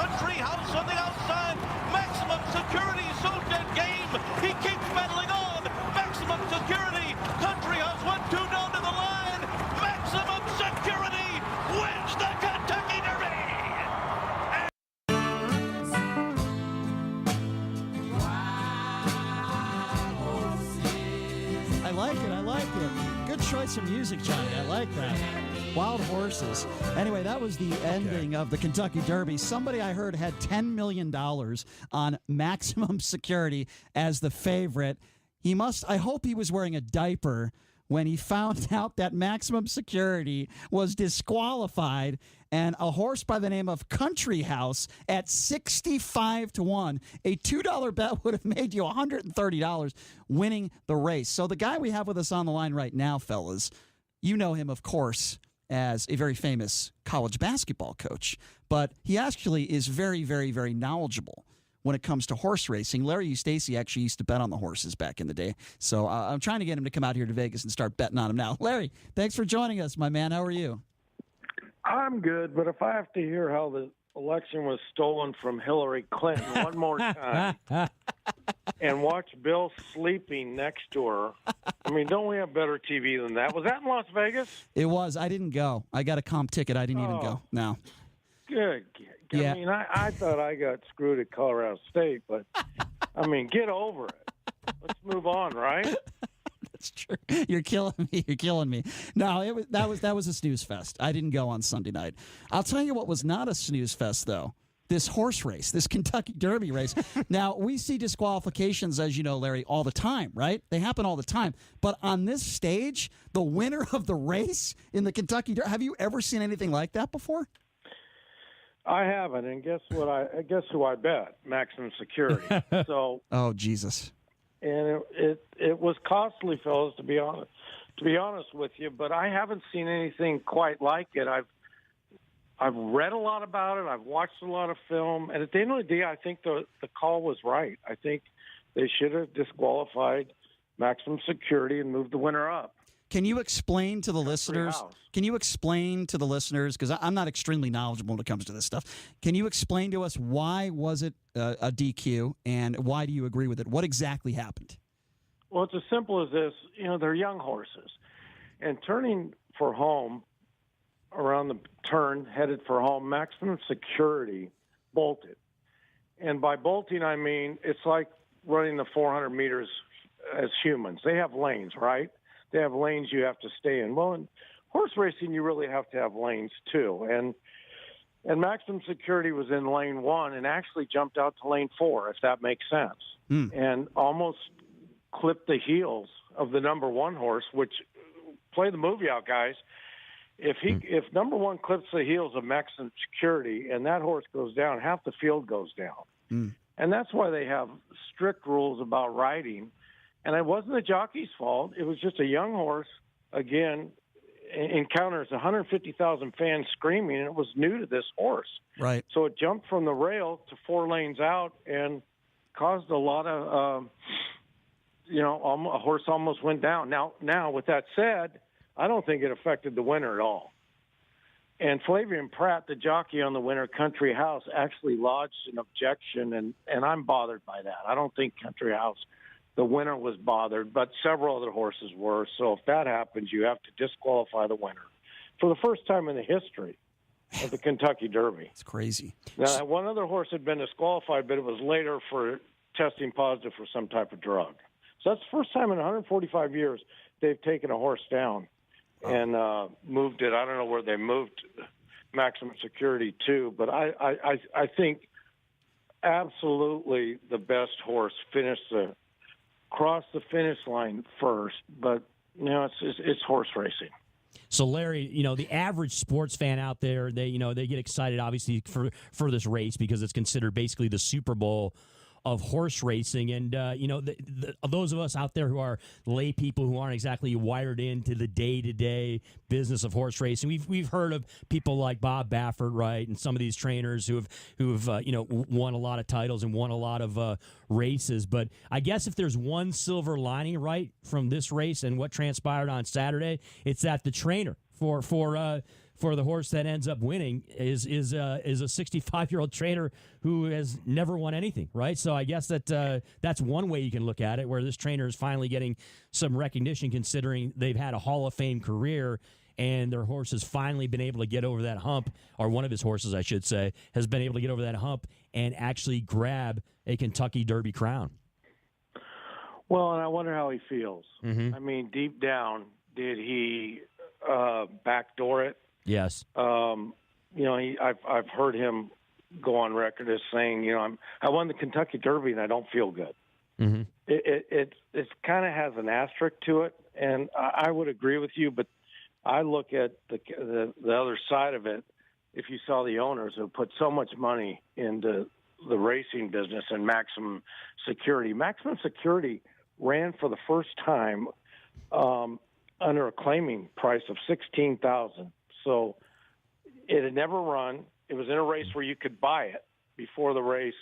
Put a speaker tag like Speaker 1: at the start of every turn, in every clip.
Speaker 1: Country House on the outside. Maximum Security soon dead game. He keeps battling on. Maximum Security. Country House 1-2 down to the line. Maximum Security wins the Kentucky Derby.
Speaker 2: I like it. Good choice of music, Johnny. I like that. Wild Horses. Anyway, that was the ending of the Kentucky Derby. Somebody I heard had $10 million on Maximum Security as the favorite. I hope he was wearing a diaper when he found out that Maximum Security was disqualified, and a horse by the name of Country House at 65-1. A $2 bet would have made you $130 winning the race. So the guy we have with us on the line right now, fellas, you know him, of course, as a very famous college basketball coach, but he actually is very, very, very knowledgeable when it comes to horse racing. Larry Eustachy actually used to bet on the horses back in the day, so I'm trying to get him to come out here to Vegas and start betting on them now. Larry, thanks for joining us, my man. How are you?
Speaker 3: I'm good, but if I have to hear how the election was stolen from Hillary Clinton one more time and watch Bill sleeping next to her, I mean, don't we have better TV than that? Was that in Las Vegas?
Speaker 2: It was. I didn't go. I got a comp ticket. I didn't even go. No.
Speaker 3: Good.
Speaker 2: Yeah.
Speaker 3: I mean, I thought I got screwed at Colorado State, but, I mean, get over it. Let's move on, right?
Speaker 2: That's true. You're killing me. You're killing me. No, that was a snooze fest. I didn't go on Sunday night. I'll tell you what was not a snooze fest, though. This horse race, this Kentucky Derby race. Now, we see disqualifications, as you know, Larry, all the time, right? They happen all the time. But on this stage, the winner of the race in the Kentucky Derby, have you ever seen anything like that before?
Speaker 3: I haven't, and guess who I bet? Maximum Security. So,
Speaker 2: oh Jesus!
Speaker 3: And it was costly, fellas, to be honest with you. But I haven't seen anything quite like it. I've read a lot about it. I've watched a lot of film, and at the end of the day, I think the call was right. I think they should have disqualified Maximum Security and moved the winner up.
Speaker 2: Can you explain to the listeners? Can you explain to the listeners, because I'm not extremely knowledgeable when it comes to this stuff. Can you explain to us why was it a DQ and why do you agree with it? What exactly happened?
Speaker 3: Well, it's as simple as this. You know, they're young horses, and turning for home around the turn, headed for home, Maximum Security bolted. And by bolting, I mean it's like running the 400 meters as humans. They have lanes, right? They have lanes you have to stay in. Well, in horse racing, you really have to have lanes too. And Maximum Security was in lane 1 and actually jumped out to lane 4, if that makes sense, and almost clipped the heels of the number 1 horse, which, play the movie out, guys. If number 1 clips the heels of Maximum Security and that horse goes down, half the field goes down. And that's why they have strict rules about riding. And it wasn't the jockey's fault. It was just a young horse, again, encounters 150,000 fans screaming, and it was new to this horse.
Speaker 2: Right.
Speaker 3: So it jumped from the rail to 4 lanes out and caused a lot of, a horse almost went down. Now, with that said, I don't think it affected the winner at all. And Flavian Pratt, the jockey on the winner, Country House, actually lodged an objection, and I'm bothered by that. I don't think Country House, the winner, was bothered, but several other horses were. So if that happens, you have to disqualify the winner for the first time in the history of the Kentucky Derby.
Speaker 2: It's crazy.
Speaker 3: Now, one other horse had been disqualified, but it was later for testing positive for some type of drug. So that's the first time in 145 years they've taken a horse down and moved it. I don't know where they moved Maximum Security to, but I think absolutely the best horse crossed the finish line first, but it's horse racing.
Speaker 4: So, Larry, the average sports fan out there, they get excited, obviously, for this race because it's considered basically the Super Bowl of horse racing. And, those of us out there who are lay people who aren't exactly wired into the day-to-day business of horse racing, we've heard of people like Bob Baffert, right, and some of these trainers who have won a lot of titles and won a lot of races. But I guess if there's one silver lining, right, from this race and what transpired on Saturday, it's that the trainer for for the horse that ends up winning is a 65-year-old trainer who has never won anything, right? So I guess that's one way you can look at it, where this trainer is finally getting some recognition, considering they've had a Hall of Fame career, and their horse has finally been able to get over that hump, or one of his horses, I should say, has been able to get over that hump and actually grab a Kentucky Derby crown.
Speaker 3: Well, and I wonder how he feels.
Speaker 4: Mm-hmm.
Speaker 3: I mean, deep down, did he backdoor it?
Speaker 4: Yes.
Speaker 3: I've heard him go on record as saying, I won the Kentucky Derby and I don't feel good.
Speaker 4: Mm-hmm.
Speaker 3: It kind of has an asterisk to it, and I would agree with you. But I look at the other side of it. If you saw the owners who put so much money into the racing business and Maximum Security ran for the first time under a claiming price of $16,000. So it had never run. It was in a race where you could buy it before the race,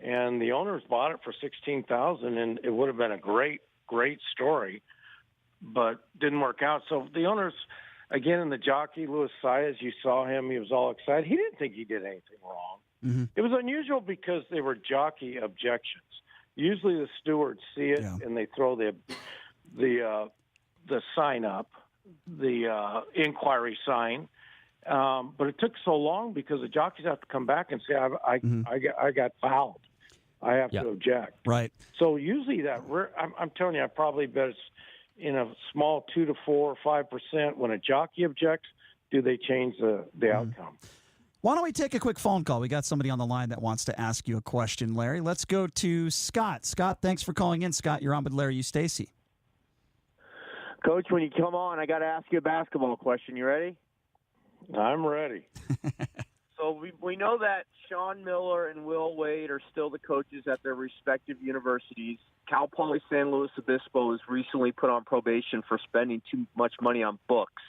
Speaker 3: and the owners bought it for $16,000, and it would have been a great story, but didn't work out. So the owners, again, in the jockey, Louis Saez, you saw him. He was all excited. He didn't think he did anything wrong. Mm-hmm. It was unusual because they were jockey objections. Usually the stewards see it and they throw the sign up, the inquiry sign. But it took so long because the jockeys have to come back and say, I got fouled. I have to object.
Speaker 2: Right.
Speaker 3: So usually I'm telling you, I probably bet it's in a small 2 to 4 or 5%. When a jockey objects, do they change the outcome?
Speaker 2: Why don't we take a quick phone call? We got somebody on the line that wants to ask you a question, Larry. Let's go to Scott. Scott, thanks for calling in. Scott, you're on with Larry Eustachy.
Speaker 5: Coach, when you come on, I got to ask you a basketball question. You ready?
Speaker 3: I'm ready.
Speaker 5: So we know that Sean Miller and Will Wade are still the coaches at their respective universities. Cal Poly San Luis Obispo was recently put on probation for spending too much money on books.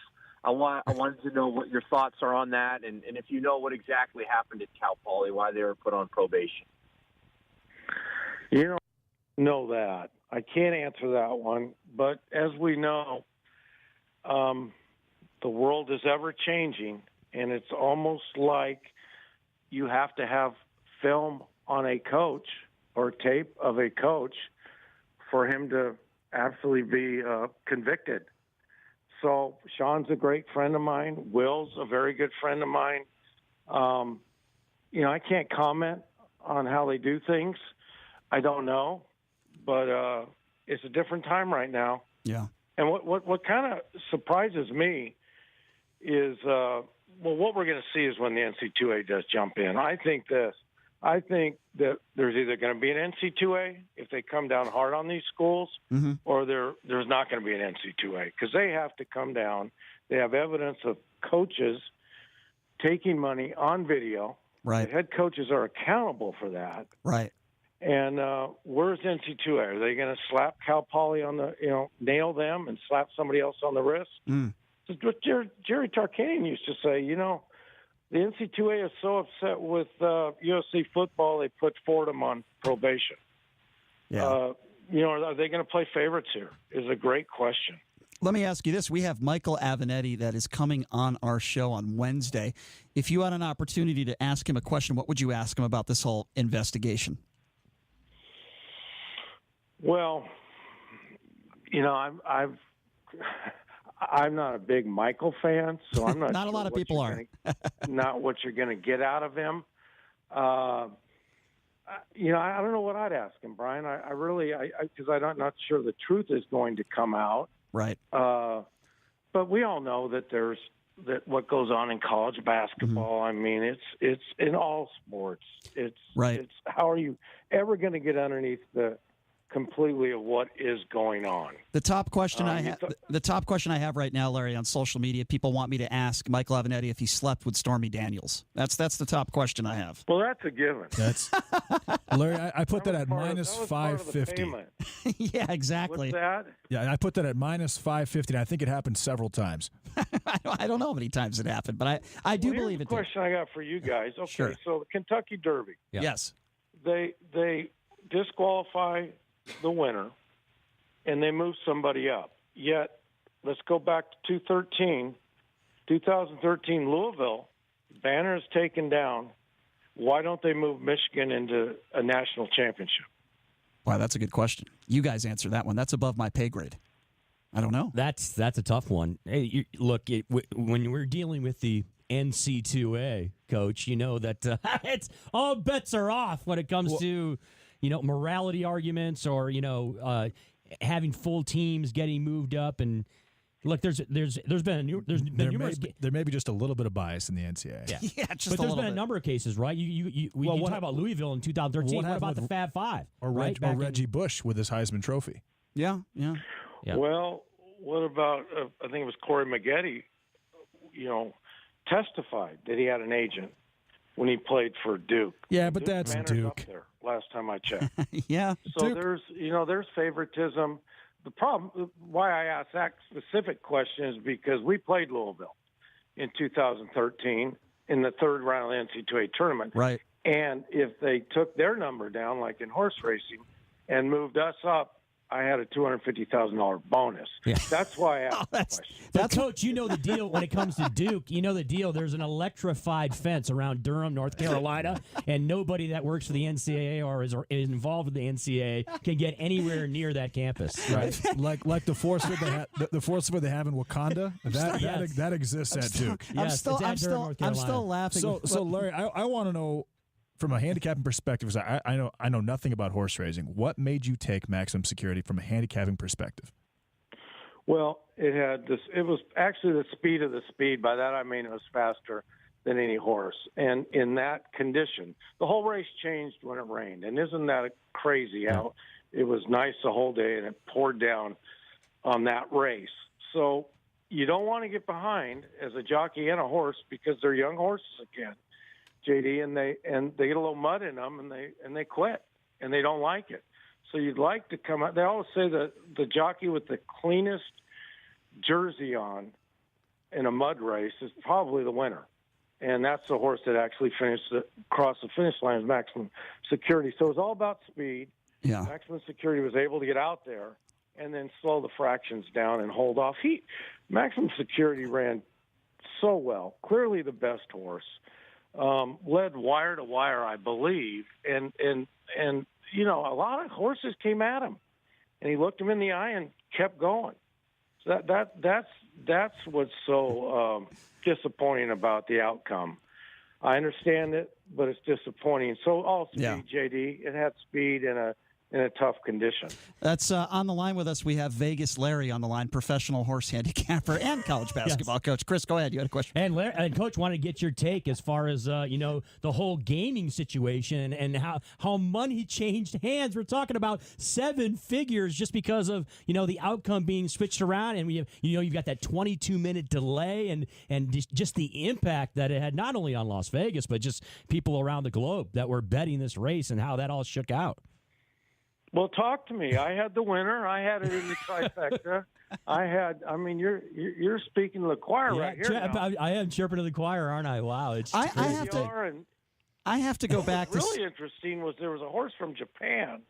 Speaker 5: I wanted to know what your thoughts are on that, and if you know what exactly happened at Cal Poly, why they were put on probation.
Speaker 3: You don't know that. I can't answer that one. But as we know, the world is ever changing, and it's almost like you have to have film on a coach or tape of a coach for him to absolutely be convicted. So Sean's a great friend of mine. Will's a very good friend of mine. I can't comment on how they do things. I don't know, but it's a different time right now.
Speaker 2: Yeah.
Speaker 3: And what kind of surprises me is, what we're going to see is when the NC2A does jump in. I think that there's either going to be an NC2A if they come down hard on these schools, or there's not going to be an NC2A because they have to come down. They have evidence of coaches taking money on video.
Speaker 2: Right.
Speaker 3: The head coaches are accountable for that.
Speaker 2: Right.
Speaker 3: And where's NC2A? Are they going to slap Cal Poly on nail them and slap somebody else on the wrist? It's what Jerry Tarkanian used to say, the NC2A is so upset with USC football, they put Fordham on probation.
Speaker 2: Yeah.
Speaker 3: Are they going to play favorites here? Is a great question.
Speaker 2: Let me ask you this. We have Michael Avenatti that is coming on our show on Wednesday. If you had an opportunity to ask him a question, what would you ask him about this whole investigation?
Speaker 3: Well, I'm not a big Michael fan, so I'm not.
Speaker 2: Not
Speaker 3: sure
Speaker 2: a lot of people are.
Speaker 3: Not what you're going to get out of him. I don't know what I'd ask him, Brian. I really, because I'm not sure the truth is going to come out.
Speaker 2: Right.
Speaker 3: But we all know that that what goes on in college basketball. I mean, it's in all sports. It's
Speaker 2: right.
Speaker 3: It's how are you ever going to get underneath the completely of what is going on.
Speaker 2: The top question the top question I have right now, Larry, on social media, people want me to ask Michael Avenatti if he slept with Stormy Daniels. That's the top question I have.
Speaker 3: Well, that's a given.
Speaker 6: That's Larry. I put that at minus 550.
Speaker 2: Yeah, exactly.
Speaker 3: What's that?
Speaker 6: Yeah, I put that at minus 550. And I think it happened several times.
Speaker 2: I don't know how many times it happened, but I do believe it.
Speaker 3: Here's a question I got for you guys. Okay,
Speaker 2: sure.
Speaker 3: So the Kentucky Derby.
Speaker 2: Yeah. Yes.
Speaker 3: They disqualify the winner, and they move somebody up. Yet, let's go back to 213. 2013 Louisville, banner is taken down. Why don't they move Michigan into a national championship?
Speaker 2: Wow, that's a good question. You guys answer that one. That's above my pay grade. I don't know.
Speaker 4: That's a tough one. Hey, look, when we're dealing with the NC2A, Coach, you know that it's all bets are off when it comes to morality arguments or having full teams getting moved up. And look, there's been numerous.
Speaker 6: There may be just a little bit of bias in the NCAA.
Speaker 4: Yeah,
Speaker 2: Yeah, just
Speaker 4: but
Speaker 2: a
Speaker 4: there's
Speaker 2: little
Speaker 4: been a
Speaker 2: bit.
Speaker 4: number of cases, right? You talk about Louisville in 2013. What about the Fab Five
Speaker 6: Or,
Speaker 4: right?
Speaker 6: or Reggie Bush with his Heisman Trophy.
Speaker 2: Yeah.
Speaker 4: Yeah.
Speaker 3: Well, what about, I think it was Corey Maggette, testified that he had an agent when he played for Duke.
Speaker 6: Yeah, but
Speaker 3: Duke
Speaker 6: that's
Speaker 3: Banner's
Speaker 6: Duke.
Speaker 3: Up there, last time I checked.
Speaker 2: Yeah.
Speaker 3: So
Speaker 6: Duke.
Speaker 3: there's favoritism. The problem, why I asked that specific question is because we played Louisville in 2013 in the third round of the NCAA tournament.
Speaker 2: Right.
Speaker 3: And if they took their number down, like in horse racing, and moved us up, I had a $250,000 bonus.
Speaker 2: Yeah.
Speaker 3: That's why I asked the question.
Speaker 4: But Coach, you know the deal when it comes to Duke. You know the deal. There's an electrified fence around Durham, North Carolina, and nobody that works for the NCAA or is involved with the NCAA can get anywhere near that campus.
Speaker 6: Right, like the force field they have in Wakanda. That exists at Duke.
Speaker 4: Yes, it's at Durham, North
Speaker 2: I'm
Speaker 4: Carolina.
Speaker 2: still laughing.
Speaker 6: So Larry, I want to know from a handicapping perspective, because I know nothing about horse racing. What made you take maximum security from a handicapping perspective?
Speaker 3: Well, it was actually the speed of the speed. By that I mean it was faster than any horse. And in that condition, the whole race changed when it rained. And isn't that crazy how it was nice the whole day and it poured down on that race? So you don't want to get behind as a jockey and a horse because they're young horses again, JD, and they get a little mud in them and they quit and they don't like it. So you'd like to come out. They always say that the jockey with the cleanest jersey on in a mud race is probably the winner. And that's the horse that actually crossed the finish line as maximum security. So it was all about speed.
Speaker 2: Yeah.
Speaker 3: Maximum security was able to get out there and then slow the fractions down and hold off. Maximum security ran so well, clearly the best horse. Led wire to wire, I believe, and a lot of horses came at him, and he looked him in the eye and kept going. So that's what's so disappointing about the outcome. I understand it, but it's disappointing. So all speed,
Speaker 2: Yeah.
Speaker 3: JD, it had speed in a tough condition.
Speaker 2: That's on the line with us. We have Vegas Larry on the line, professional horse handicapper and college basketball coach. Chris, go ahead. You had a question.
Speaker 4: And Coach wanted to get your take as far as the whole gaming situation and how money changed hands. We're talking about 7 figures just because of the outcome being switched around, and you've got that 22-minute delay and just the impact that it had not only on Las Vegas but just people around the globe that were betting this race and how that all shook out.
Speaker 3: Well, talk to me. I had the winner. I had it in the trifecta. You're speaking to the choir right here. Now.
Speaker 4: I am chirping to the choir, aren't I? Wow,
Speaker 2: I have to go back to.
Speaker 3: What's really interesting was there was a horse from Japan,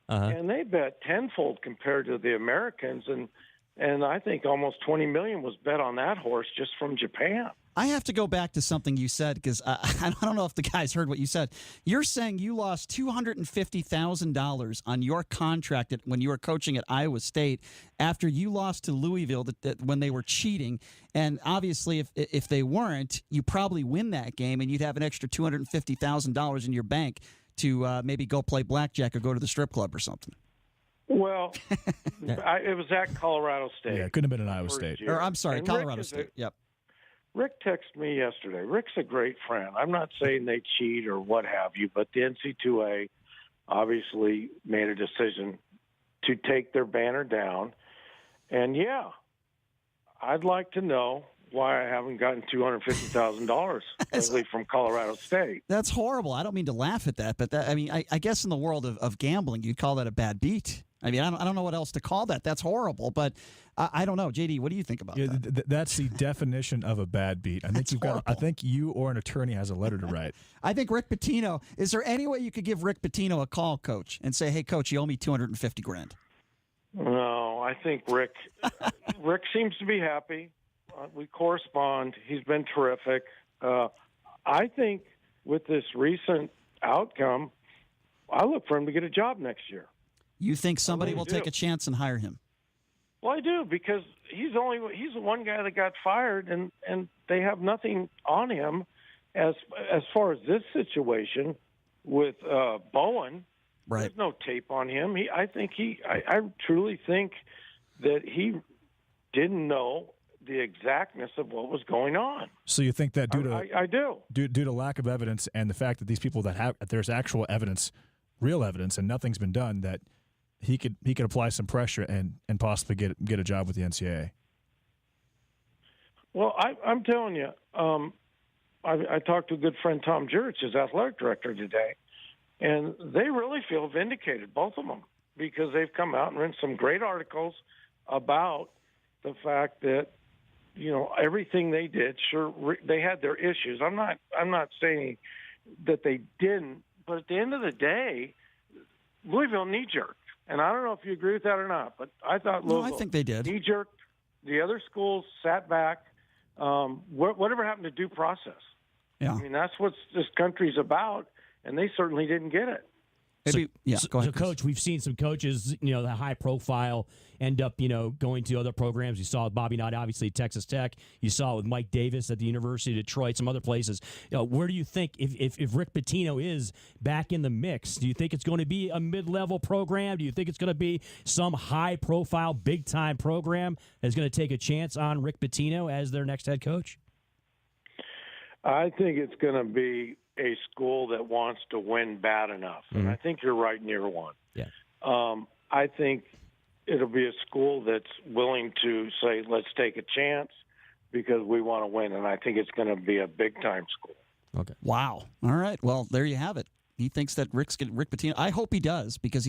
Speaker 4: Uh-huh.
Speaker 3: and they bet tenfold compared to the Americans, and I think almost $20 million was bet on that horse just from Japan.
Speaker 2: I have to go back to something you said because I don't know if the guys heard what you said. You're saying you lost $250,000 on your contract when you were coaching at Iowa State after you lost to Louisville when they were cheating. And obviously, if they weren't, you probably win that game and you'd have an extra $250,000 in your bank to maybe go play blackjack or go to the strip club or something.
Speaker 3: Well, it was at Colorado State.
Speaker 6: Yeah, it couldn't have been an Iowa State.
Speaker 2: Or I'm sorry,
Speaker 3: And
Speaker 2: Colorado State. Yep.
Speaker 3: Rick texted me yesterday. Rick's a great friend. I'm not saying they cheat or what have you, but the NC2A obviously made a decision to take their banner down. And, yeah, I'd like to know why I haven't gotten $250,000 lately from Colorado State.
Speaker 2: That's horrible. I don't mean to laugh at that, but I guess in the world of gambling, you'd call that a bad beat. I mean, I don't know what else to call that. That's horrible, but I don't know. JD, what do you think about that?
Speaker 6: That's the definition of a bad beat. I think I think you or an attorney has a letter to write.
Speaker 2: I think Rick Pitino. Is there any way you could give Rick Pitino a call, Coach, and say, "Hey, Coach, you owe me $250,000"?
Speaker 3: No, I think Rick seems to be happy. We correspond. He's been terrific. I think with this recent outcome, I look for him to get a job next year.
Speaker 2: You think somebody
Speaker 3: really
Speaker 2: will
Speaker 3: do.
Speaker 2: take a chance and hire him?
Speaker 3: Well, I do, because he's the one guy that got fired, and they have nothing on him as far as this situation with Bowen.
Speaker 2: Right.
Speaker 3: There's no tape on him. I truly think that he didn't know the exactness of what was going on.
Speaker 6: So you think that
Speaker 3: I do.
Speaker 6: Due to lack of evidence and the fact that these people there's actual evidence, real evidence, and nothing's been done, that he could apply some pressure and possibly get a job with the NCAA?
Speaker 3: Well, I'm telling you, I talked to a good friend, Tom Jurich, his athletic director, today, and they really feel vindicated, both of them, because they've come out and written some great articles about the fact that, everything they did, sure, they had their issues. I'm not saying that they didn't, but at the end of the day, Louisville knee-jerked. And I don't know if you agree with that or not, but I thought Louisville
Speaker 2: I think they did.
Speaker 3: knee-jerked. The other schools sat back. Whatever happened to due process?
Speaker 2: Yeah.
Speaker 3: I mean, that's what this country's about, and they certainly didn't get it.
Speaker 2: Maybe, go ahead.
Speaker 4: So, Coach, we've seen some coaches, the high profile, end up, going to other programs. You saw with Bobby Knight, obviously, at Texas Tech. You saw it with Mike Davis at the University of Detroit, some other places. Where do you think, if Rick Pitino is back in the mix, do you think it's going to be a mid-level program? Do you think it's going to be some high-profile, big-time program that's going to take a chance on Rick Pitino as their next head coach?
Speaker 3: I think it's going to be a school that wants to win bad enough. And I think you're right near one.
Speaker 4: Yeah.
Speaker 3: I think it'll be a school that's willing to say, let's take a chance because we want to win. And I think it's going to be a big-time school.
Speaker 4: Okay.
Speaker 2: Wow. All right. Well, there you have it. He thinks that Rick Pitino. I hope he does, because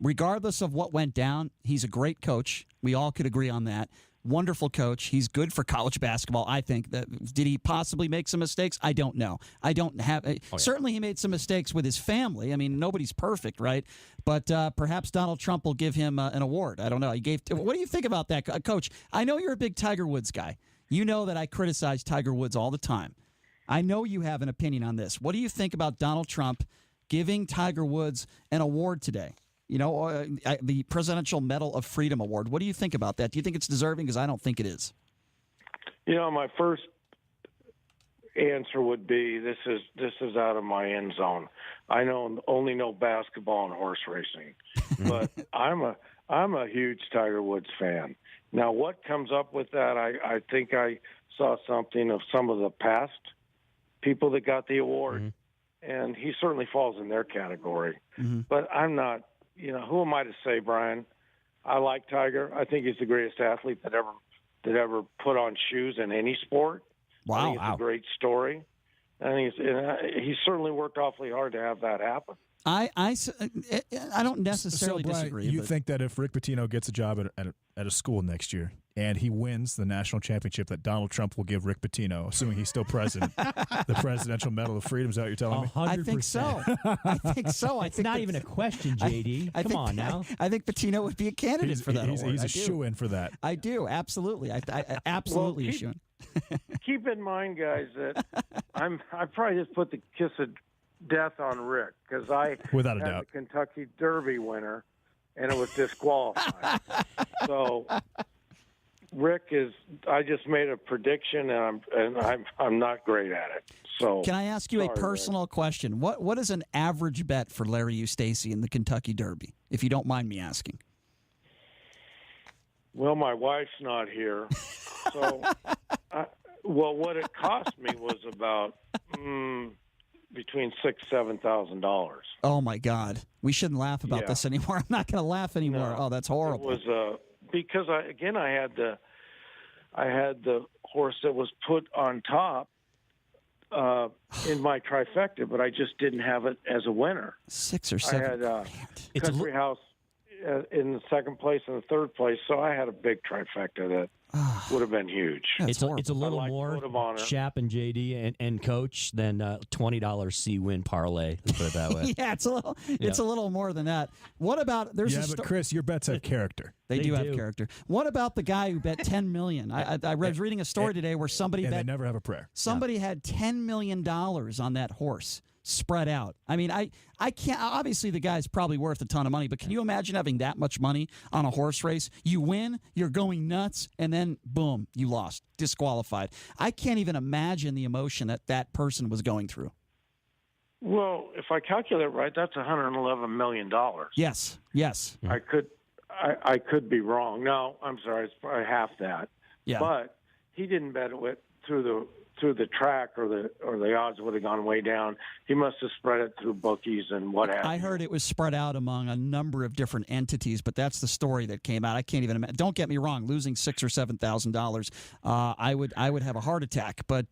Speaker 2: regardless of what went down, he's a great coach. We all could agree on that. Wonderful coach. He's good for college basketball, I think. Did he possibly make some mistakes? I don't know. I don't have. Certainly, he made some mistakes with his family. I mean, nobody's perfect, right? But perhaps Donald Trump will give him an award. I don't know. What do you think about that, Coach? I know you're a big Tiger Woods guy. You know that I criticize Tiger Woods all the time. I know you have an opinion on this. What do you think about Donald Trump giving Tiger Woods an award today? The Presidential Medal of Freedom Award. What do you think about that? Do you think it's deserving? Because I don't think it is.
Speaker 3: My first answer would be this is out of my end zone. I only know basketball and horse racing, but I'm a huge Tiger Woods fan. Now, what comes up with that? I think I saw something of some of the past people that got the award, and he certainly falls in their category. But I'm not. Who am I to say, Brian? I like Tiger. I think he's the greatest athlete that ever put on shoes in any sport.
Speaker 2: Wow,
Speaker 3: I think it's a great story. I think he's certainly worked awfully hard to have that happen.
Speaker 2: I don't necessarily
Speaker 6: Brian,
Speaker 2: disagree.
Speaker 6: You think that if Rick Pitino gets a job at a school next year and he wins the national championship, that Donald Trump will give Rick Pitino, assuming he's still president, the Presidential Medal of Freedom? Is that what you're telling me?
Speaker 4: 100%.
Speaker 2: I think so.
Speaker 4: It's not even a question, JD. Come on now.
Speaker 2: I think Pitino would be a candidate for that award.
Speaker 6: He's a shoo-in for that.
Speaker 2: I do, absolutely. I absolutely a shoo-in.
Speaker 3: Keep in mind, guys, that I probably just put the kiss of death on Rick, because I
Speaker 6: Without a
Speaker 3: had
Speaker 6: doubt.
Speaker 3: the Kentucky Derby winner, and it was disqualified. So Rick I just made a prediction, and I'm not great at it. So
Speaker 2: can I ask you a
Speaker 3: sorry,
Speaker 2: personal question? What is an average bet for Larry Eustachy in the Kentucky Derby, if you don't mind me asking?
Speaker 3: Well, my wife's not here, so what it cost me was about between $6,000-$7,000.
Speaker 2: Oh my God, we shouldn't laugh about this anymore. I'm not going to laugh anymore.
Speaker 3: No,
Speaker 2: oh, that's horrible.
Speaker 3: It was because I had the horse that was put on top in my trifecta, but I just didn't have it as a winner.
Speaker 2: 6 or 7.
Speaker 3: I had
Speaker 4: It's
Speaker 3: Country House in the second place and the third place, so I had a big trifecta that would have been huge.
Speaker 4: It's a little
Speaker 3: I like
Speaker 4: more
Speaker 3: Code of Honor.
Speaker 4: Shap and JD and Coach than $20 C-win parlay. Let's put it that way.
Speaker 2: Yeah, it's a little more than that. What about
Speaker 6: but Chris, your bets have character.
Speaker 2: They do have character. What about the guy who bet $10 million? I was reading a story today where somebody
Speaker 6: and
Speaker 2: bet.
Speaker 6: They never have a prayer.
Speaker 2: Somebody had $10 million on that horse spread out. I mean, I can't. Obviously, the guy's probably worth a ton of money, but can you imagine having that much money on a horse race? You win, you're going nuts, and then boom, you lost, disqualified. I can't even imagine the emotion that person was going through.
Speaker 3: Well, if I calculate right, that's $111 million.
Speaker 2: Yes.
Speaker 3: I could be wrong. No, I'm sorry, it's probably half that.
Speaker 2: Yeah.
Speaker 3: But he didn't bet it through the track, or the odds would have gone way down. He must have spread it through bookies and what have you.
Speaker 2: I heard it was spread out among a number of different entities, but that's the story that came out. I can't even imagine. Don't get me wrong, losing $6,000 or $7,000, I would have a heart attack. But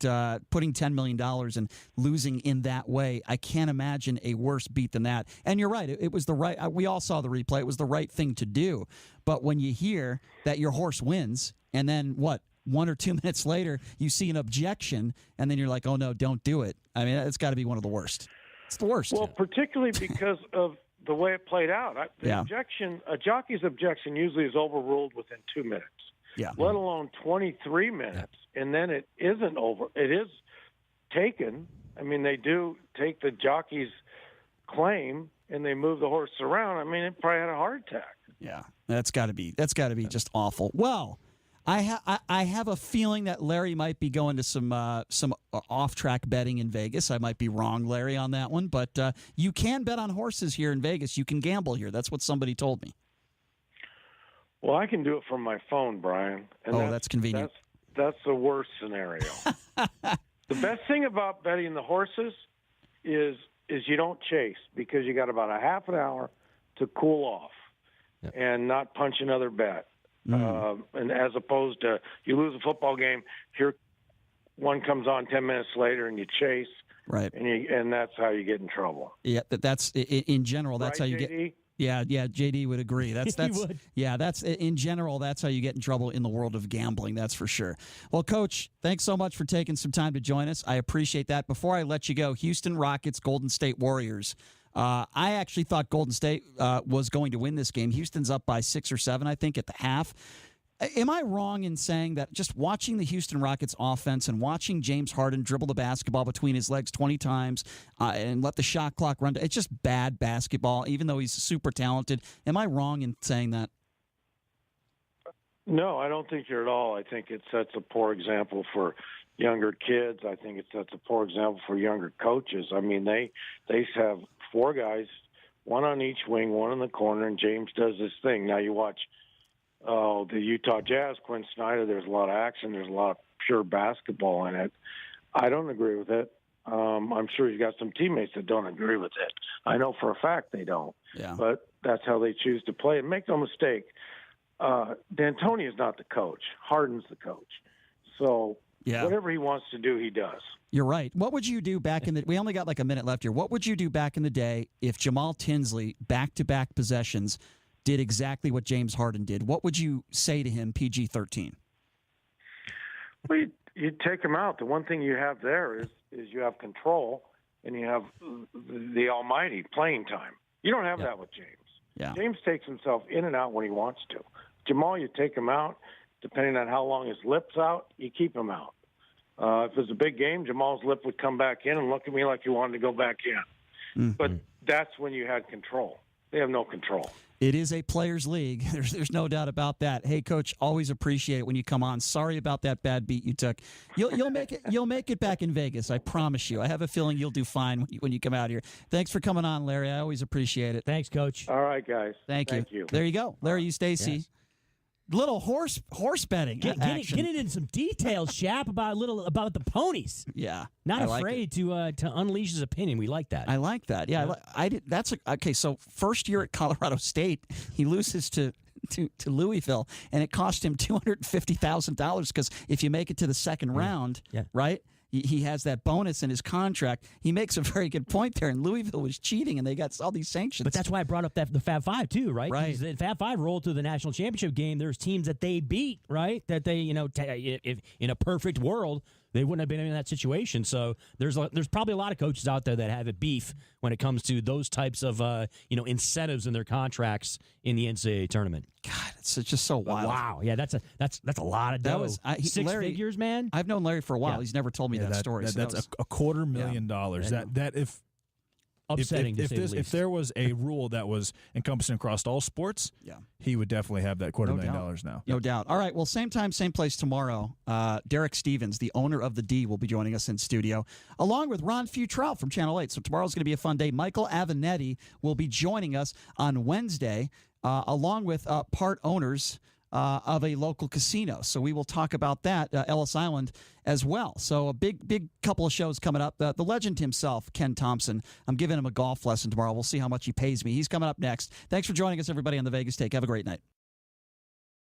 Speaker 2: putting $10 million and losing in that way, I can't imagine a worse beat than that. And you're right, it was the right. We all saw the replay. It was the right thing to do. But when you hear that your horse wins, and then what? 1 or 2 minutes later, you see an objection, and then you're like, oh, no, don't do it. I mean, it's got to be one of the worst. It's the worst.
Speaker 3: Well, particularly because of the way it played out. A jockey's objection usually is overruled within 2 minutes, let alone 23 minutes, and then it isn't over. It is taken. I mean, they do take the jockey's claim, and they move the horse around. I mean, it probably had a heart attack.
Speaker 2: Yeah, that's got to be just awful. Well, I have a feeling that Larry might be going to some off-track betting in Vegas. I might be wrong, Larry, on that one, but you can bet on horses here in Vegas. You can gamble here. That's what somebody told me.
Speaker 3: Well, I can do it from my phone, Brian. And
Speaker 2: that's convenient.
Speaker 3: That's the worst scenario. The best thing about betting the horses is you don't chase, because you got about a half an hour to cool off and not punch another bet. And as opposed to you lose a football game, here one comes on 10 minutes later and you chase,
Speaker 2: right?
Speaker 3: And that's how you get in trouble.
Speaker 2: Yeah, that's in general. That's
Speaker 3: right,
Speaker 2: how you
Speaker 3: JD?
Speaker 2: get. Yeah. JD would agree. That's
Speaker 4: would.
Speaker 2: Yeah. That's in general. That's how you get in trouble in the world of gambling. That's for sure. Well, Coach, thanks so much for taking some time to join us. I appreciate that. Before I let you go, Houston Rockets, Golden State Warriors. I actually thought Golden State was going to win this game. Houston's up by 6 or 7, I think, at the half. Am I wrong in saying that just watching the Houston Rockets offense and watching James Harden dribble the basketball between his legs 20 times and let the shot clock run, it's just bad basketball, even though he's super talented? Am I wrong in saying that?
Speaker 3: No, I don't think you're at all. I think it sets a poor example for younger kids. I think it sets a poor example for younger coaches. I mean, they have 4 guys, one on each wing, one in the corner, and James does this thing. Now you watch the Utah Jazz, Quinn Snyder, there's a lot of action. There's a lot of pure basketball in it. I don't agree with it. I'm sure he's got some teammates that don't agree with it. I know for a fact they don't.
Speaker 2: Yeah.
Speaker 3: But that's how they choose to play. And make no mistake, D'Antoni is not the coach. Harden's the coach. So whatever he wants to do, he does.
Speaker 2: You're right. What would you do back in the – we only got like a minute left here. What would you do back in the day if Jamal Tinsley, back-to-back possessions, did exactly what James Harden did? What would you say to him, PG-13?
Speaker 3: Well, you'd take him out. The one thing you have there is you have control, and you have the almighty playing time. You don't have that with James.
Speaker 2: Yeah.
Speaker 3: James takes himself in and out when he wants to. Jamal, you take him out. Depending on how long his lip's out, you keep him out. If it's a big game, Jamal's lip would come back in and look at me like he wanted to go back in. Mm-hmm. But that's when you had control. They have no control.
Speaker 2: It is a players' league. There's no doubt about that. Hey, Coach, always appreciate it when you come on. Sorry about that bad beat you took. You'll make it. You'll make it back in Vegas. I promise you. I have a feeling you'll do fine when you come out here. Thanks for coming on, Larry. I always appreciate it.
Speaker 4: Thanks, Coach.
Speaker 3: All right, guys.
Speaker 2: Thank you. There you go, Larry Eustachy.
Speaker 4: Yes.
Speaker 2: Little horse betting.
Speaker 4: Get into some details, Shap, about the ponies.
Speaker 2: Yeah,
Speaker 4: not afraid to unleash his opinion. We like that.
Speaker 2: I like that. Yeah, I did. Okay. So first year at Colorado State, he loses to Louisville, and it cost him $250,000 because if you make it to the second round, right, he has that bonus in his contract. He makes a very good point there, and Louisville was cheating, and they got all these sanctions.
Speaker 4: But that's why I brought up the Fab Five too, right?
Speaker 2: Right.
Speaker 4: The Fab Five rolled to the national championship game. There's teams that they beat, right? That they, if in a perfect world, they wouldn't have been in that situation. So there's probably a lot of coaches out there that have a beef when it comes to those types of incentives in their contracts in the NCAA tournament.
Speaker 2: God, it's just so wild.
Speaker 4: Wow, yeah, that's a lot of dough. Six
Speaker 2: Larry,
Speaker 4: figures, man.
Speaker 2: I've known Larry for a while.
Speaker 4: Yeah.
Speaker 2: He's never told me that story.
Speaker 6: That's a $250,000. That if
Speaker 4: upsetting to say the
Speaker 6: if
Speaker 4: least.
Speaker 6: there was a rule that was encompassing across all sports, he would definitely have that $250,000 now.
Speaker 2: No doubt. All right. Well, same time, same place tomorrow. Derek Stevens, the owner of the D, will be joining us in studio, along with Ron Futrell from Channel 8. So tomorrow's going to be a fun day. Michael Avenatti will be joining us on Wednesday, along with part owners of a local casino. So we will talk about that, Ellis Island, as well. So a big couple of shows coming up. The legend himself, Ken Thompson. I'm giving him a golf lesson tomorrow. We'll see how much he pays me. He's coming up next. Thanks for joining us, everybody, on the Vegas Take. Have a great night.